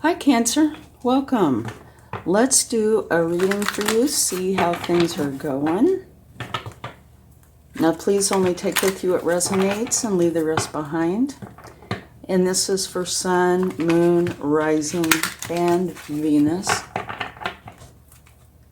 Hi Cancer, welcome. Let's do a reading for you, see how things are going. Now please only take with you what resonates and leave the rest behind. And this is for Sun, Moon, Rising, and Venus.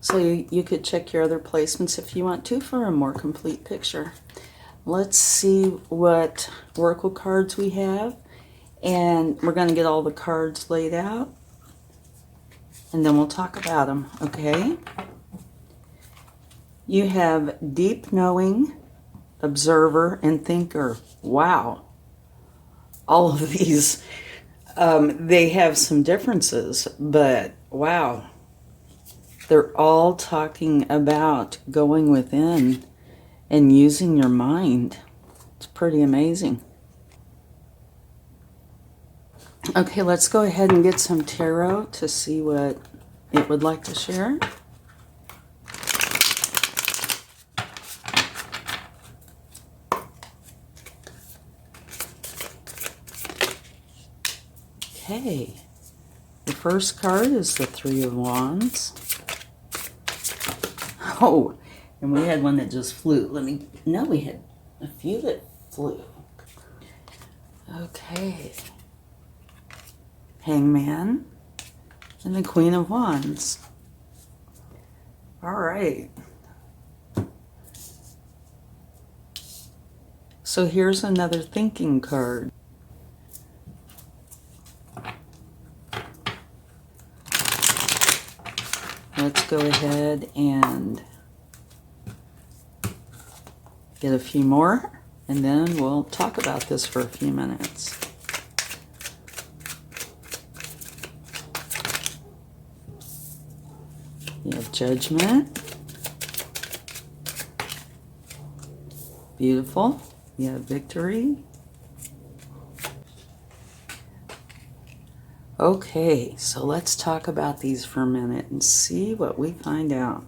So you could check your other placements if you want to for a more complete picture. Let's see what oracle cards we have. And we're going to get all the cards laid out. And then we'll talk about them, okay? You have deep knowing, observer, and thinker. Wow. All of these, they have some differences, but wow. They're all talking about going within and using your mind. It's pretty amazing. Okay, let's go ahead and get some tarot to see what it would like to share. Okay, the first card is the Three of Wands. Oh, and we had one that just flew. No, we had a few that flew. Okay. Hangman and the Queen of Wands. All right. So here's another thinking card. Let's go ahead and get a few more, and then we'll talk about this for a few minutes. You have Judgment. Beautiful. You have Victory. Okay, so let's talk about these for a minute and see what we find out.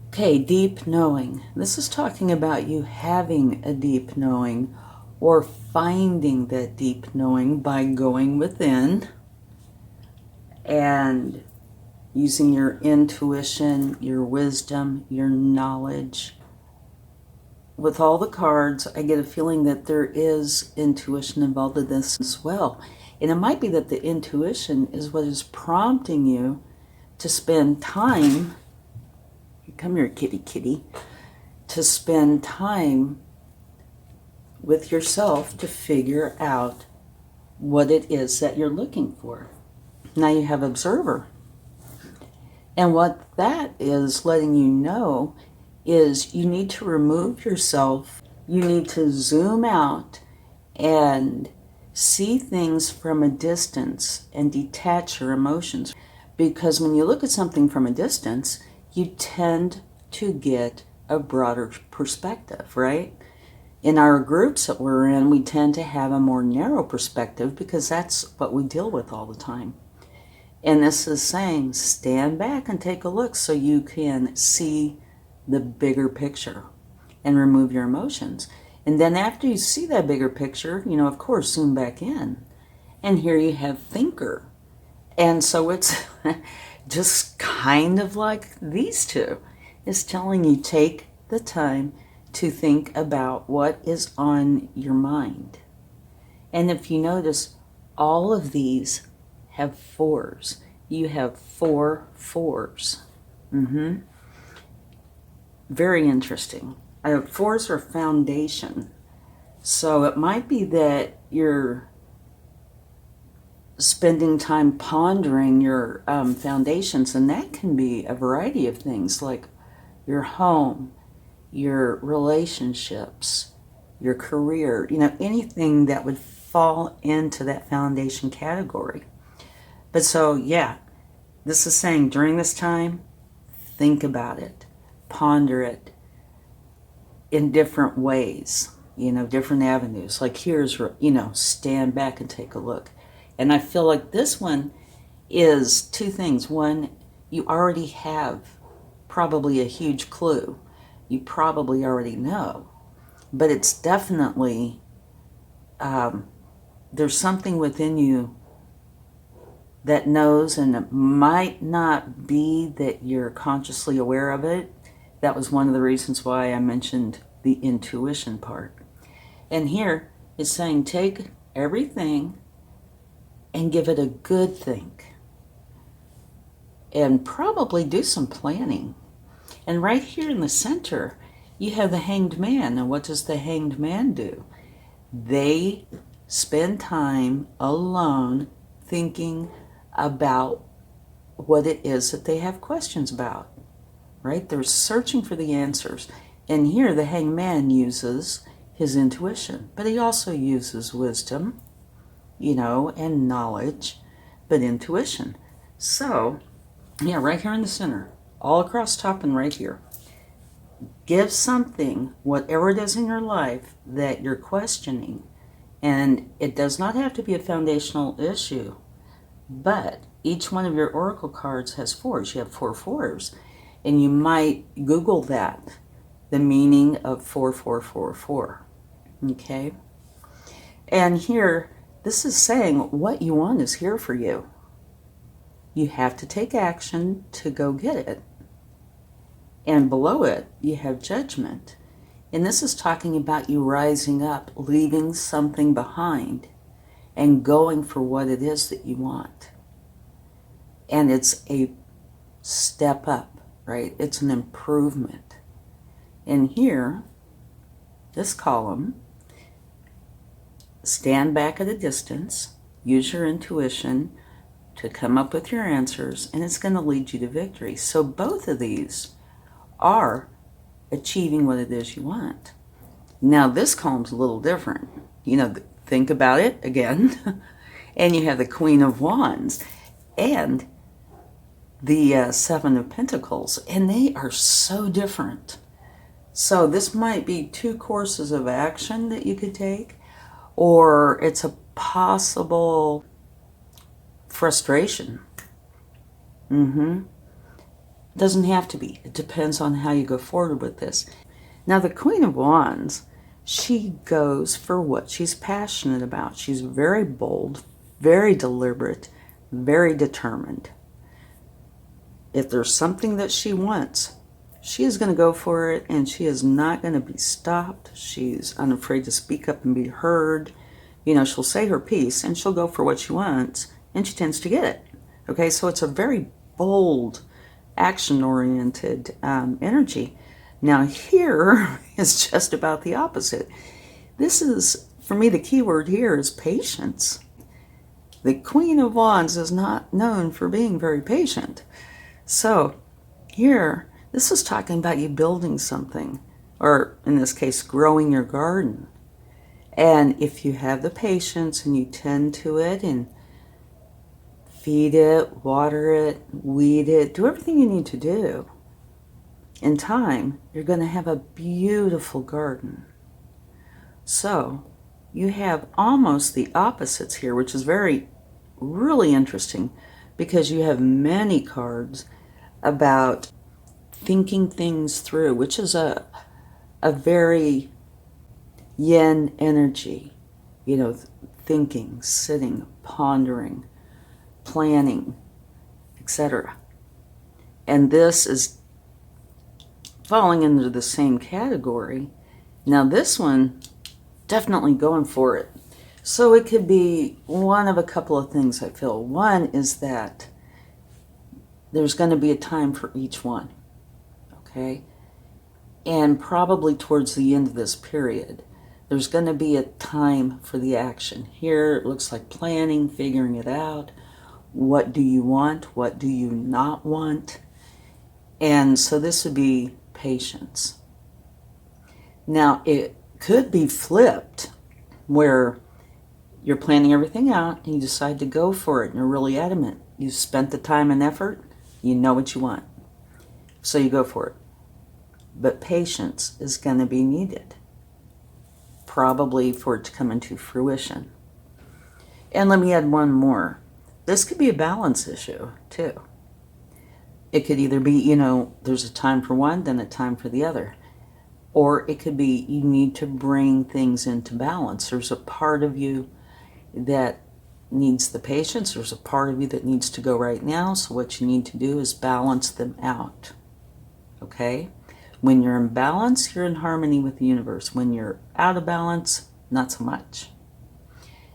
Okay, deep knowing. This is talking about you having a deep knowing or finding that deep knowing by going within and using your intuition, your wisdom, your knowledge. With all the cards, I get a feeling that there is intuition involved in this as well. And it might be that the intuition is what is prompting you to spend time, come here kitty kitty, to spend time with yourself to figure out what it is that you're looking for. Now you have Observer. And what that is letting you know is you need to remove yourself. You need to zoom out and see things from a distance and detach your emotions. Because when you look at something from a distance, you tend to get a broader perspective, right? In our groups that we're in, we tend to have a more narrow perspective because that's what we deal with all the time. And this is saying, stand back and take a look so you can see the bigger picture and remove your emotions. And then after you see that bigger picture, you know, of course, zoom back in. And here you have Thinker. And so it's just kind of like these two. It's telling you take the time to think about what is on your mind. And if you notice, all of these have fours. You have 4 fours. Very interesting. Fours are foundation. So it might be that you're spending time pondering your foundations, and that can be a variety of things like your home, your relationships, your career, you know, anything that would fall into that foundation category. But so, yeah, this is saying during this time, think about it, ponder it in different ways, you know, different avenues. Like here's, you know, stand back and take a look. And I feel like this one is two things. One, you already have probably a huge clue. You probably already know. But it's definitely there's something within you that knows, and it might not be that you're consciously aware of it. That was one of the reasons why I mentioned the intuition part. And here it's saying take everything and give it a good think. And probably do some planning. And right here in the center, you have the Hanged Man. And what does the Hanged Man do? They spend time alone thinking about what it is that they have questions about, right? They're searching for the answers. And here the Hanged Man uses his intuition, but he also uses wisdom, and knowledge, but intuition. So, yeah, right here in the center, all across top and right here. Give something, whatever it is in your life that you're questioning, and it does not have to be a foundational issue, but each one of your oracle cards has fours. You have 4 fours, and you might Google that, the meaning of 4444, okay? And here, this is saying what you want is here for you. You have to take action to go get it. And below it, you have judgment. And this is talking about you rising up, leaving something behind, and going for what it is that you want. And it's a step up, right? It's an improvement. And here, this column, stand back at a distance, use your intuition to come up with your answers, and it's going to lead you to victory. So both of these are achieving what it is you want. Now this column's a little different. Think about it again. And you have the Queen of Wands and the 7 of Pentacles, and they are so different. So this might be 2 courses of action that you could take, or it's a possible frustration. Doesn't have to be. It depends on how you go forward with this. Now the Queen of Wands, she goes for what she's passionate about. She's very bold, very deliberate, very determined. If there's something that she wants, she is going to go for it, and she is not going to be stopped. She's unafraid to speak up and be heard. She'll say her piece, and she'll go for what she wants, and she tends to get it. Okay, so it's a very bold, action-oriented energy. Now here is just about the opposite. This is, for me, the key word here is patience. The Queen of Wands is not known for being very patient. So here, this is talking about you building something, or in this case, growing your garden. And if you have the patience and you tend to it and feed it, water it, weed it, do everything you need to do, in time, you're going to have a beautiful garden. So you have almost the opposites here, which is really interesting, because you have many cards about thinking things through, which is a very yin energy, thinking, sitting, pondering, planning, etc. And this is falling into the same category. Now this one, definitely going for it. So it could be one of a couple of things, I feel. One is that there's going to be a time for each one, okay? And probably towards the end of this period, there's going to be a time for the action. Here it looks like planning, figuring it out. What do you want? What do you not want? And so this would be patience. Now it could be flipped, where you're planning everything out and you decide to go for it and you're really adamant. You spent the time and effort, you know what you want, so you go for it. But patience is going to be needed, probably for it to come into fruition. And let me add one more. This could be a balance issue too. It could either be, there's a time for one, then a time for the other. Or it could be you need to bring things into balance. There's a part of you that needs the patience. There's a part of you that needs to go right now. So what you need to do is balance them out. Okay? When you're in balance, you're in harmony with the universe. When you're out of balance, not so much.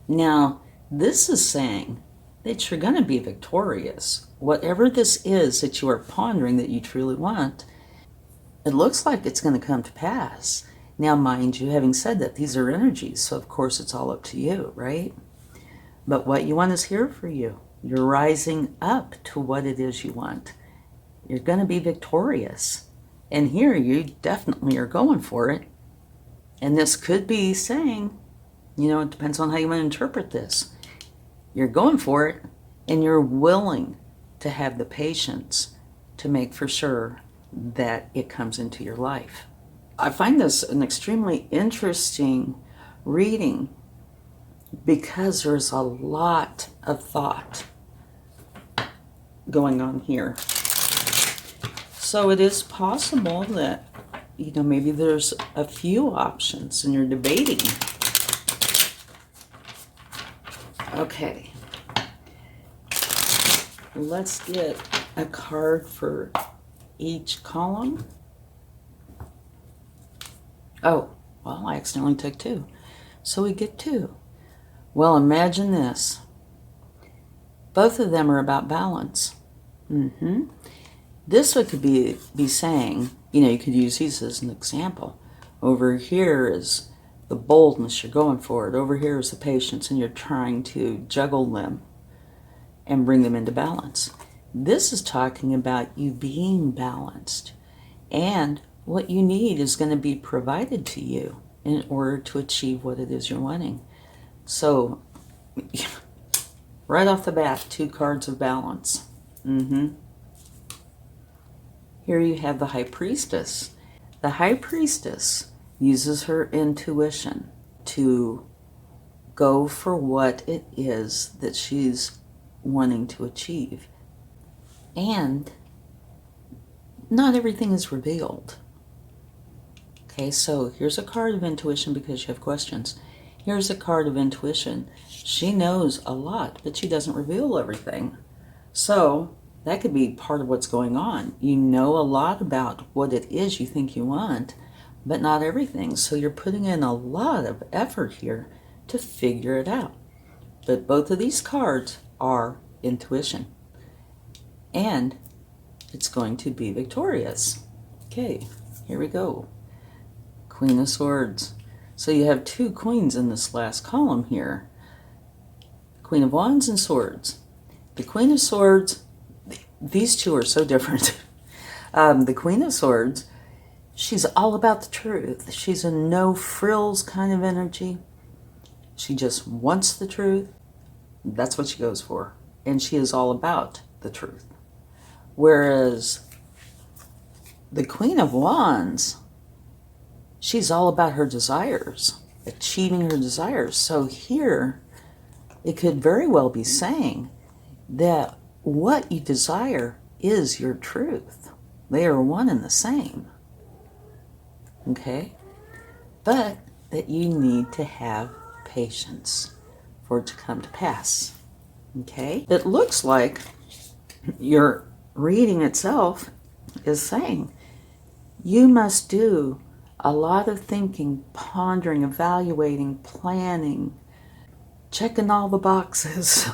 Now, this is saying that you're going to be victorious. Whatever this is that you are pondering that you truly want, it looks like it's going to come to pass. Now, mind you, having said that, these are energies, so of course it's all up to you, right? But what you want is here for you. You're rising up to what it is you want. You're going to be victorious. And here you definitely are going for it. And this could be saying, you know, it depends on how you want to interpret this. You're going for it, and you're willing to have the patience to make for sure that it comes into your life. I find this an extremely interesting reading because there's a lot of thought going on here. So it is possible that, you know, maybe there's a few options and you're debating. Okay. Let's get a card for each column. Oh, well, I accidentally took two. So we get two. Well, imagine this. Both of them are about balance. This one could be saying, you know, you could use these as an example. Over here is the boldness, you're going for it. Over here is the patience, and you're trying to juggle them and bring them into balance. This is talking about you being balanced, and what you need is going to be provided to you in order to achieve what it is you're wanting. So, right off the bat, two cards of balance. Here you have the High Priestess. The High Priestess uses her intuition to go for what it is that she's wanting to achieve. And not everything is revealed. Okay, so here's a card of intuition because you have questions. Here's a card of intuition. She knows a lot, but she doesn't reveal everything. So that could be part of what's going on. You know a lot about what it is you think you want, but not everything. So you're putting in a lot of effort here to figure it out. But both of these cards are intuition. And it's going to be victorious. Okay, here we go. Queen of Swords. So you have two queens in this last column here. Queen of Wands and Swords. The Queen of Swords, these two are so different. The Queen of Swords, she's all about the truth. She's a no frills kind of energy. She just wants the truth. That's what she goes for. And she is all about the truth. Whereas the Queen of Wands, she's all about her desires, achieving her desires. So here, it could very well be saying that what you desire is your truth. They are one and the same. Okay? But that you need to have patience for it to come to pass. Okay? It looks like your reading itself is saying you must do a lot of thinking, pondering, evaluating, planning, checking all the boxes,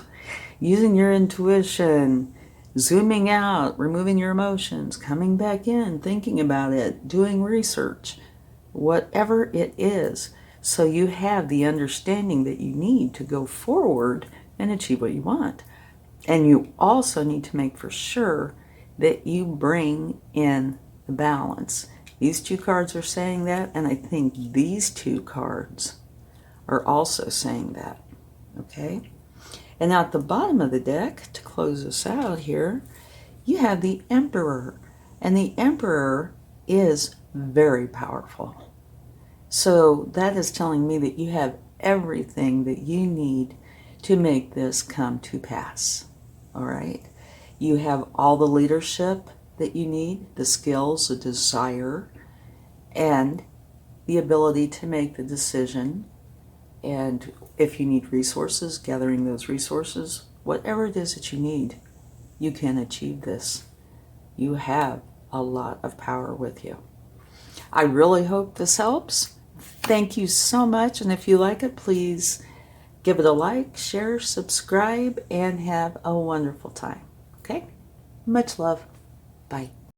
using your intuition, zooming out, removing your emotions, coming back in, thinking about it, doing research, whatever it is, so you have the understanding that you need to go forward and achieve what you want. And you also need to make for sure that you bring in the balance. These two cards are saying that, and I think these two cards are also saying that. Okay? And now at the bottom of the deck, to close us out here, you have the Emperor. And the Emperor is very powerful. So that is telling me that you have everything that you need to make this come to pass. All right? You have all the leadership that you need, the skills, the desire, and the ability to make the decision And if you need resources, gathering those resources, whatever it is that you need, you can achieve this. You have a lot of power with you. I really hope this helps. Thank you so much. And if you like it, please give it a like, share, subscribe, and have a wonderful time. Okay? Much love. Bye.